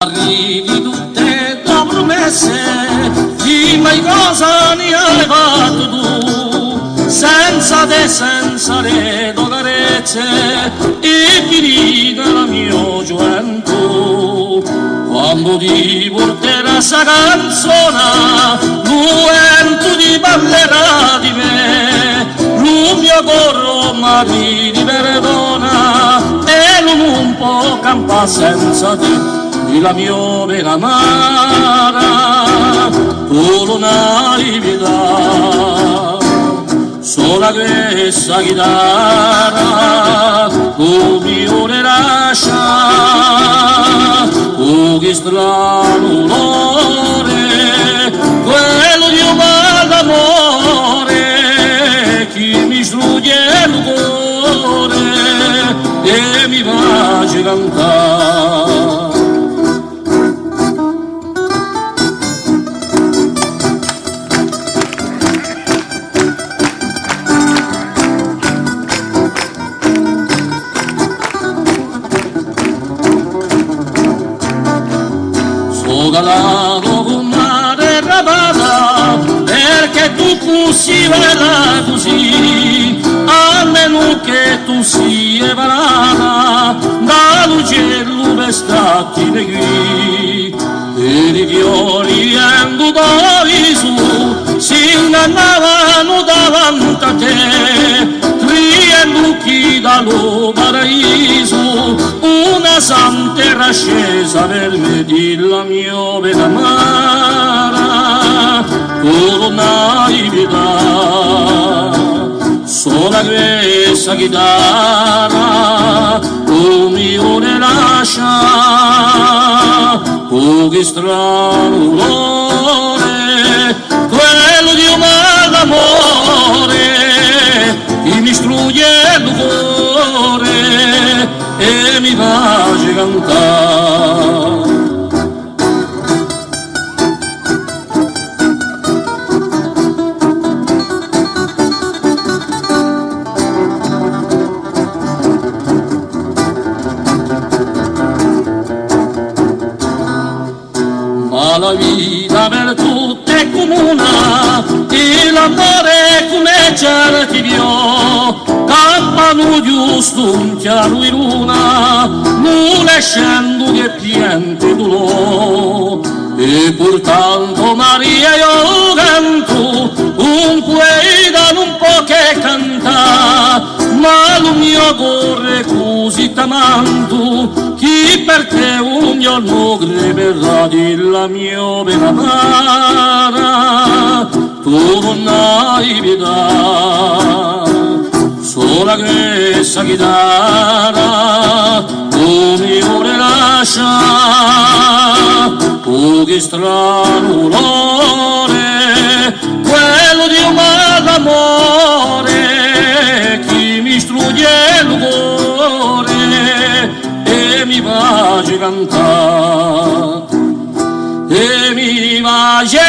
Arrivi tutte le promesse, di mai cosa ne hai fatto tu, senza te, senza le tue carezze, e finita la mia gioventù. Quando ti porterà sta canzone, l'uento ti parlerà di me, il mio corpo mi ti perdona, e non può campare senza te. La mia pena amara, tu non hai vita, sola questa chitarra, tu mi vuole lasciare, tu che strano dolore, quello di un mal d'amore, che mi strugge il cuore e mi face cantare. Dalato con mare rapata, perché tu fossi bella così, a meno che tu sia parata dall'uccello per stati qui. E i fiori in tuo viso si innannavano davanti a te, triennocchi dallo paradiso, una santa era scesa per me di la mia vita amara, tu non hai vita, sola questa chitarra, tu mi vuole lasciare, tu che strano dolore, quello di un mal d'amore, che mi strugge il cuore e mi face cantare. Ma la vita per tutte è comuna, e l'amore come certi vio, campano giusto un chiaro in luna, non escendo che piante dolore, e portanto Maria io canto, un poeta non può che cantare, ma lo mio corre così t'amanto, chi per te un giorno creperà della mia pena amara, tu non hai pietà, sola questa chitarra, tu mi vuole lasciare, tu che strano dolore, quello di un mal d'amore, chi mi strugge il cuore e mi face cantare, e mi face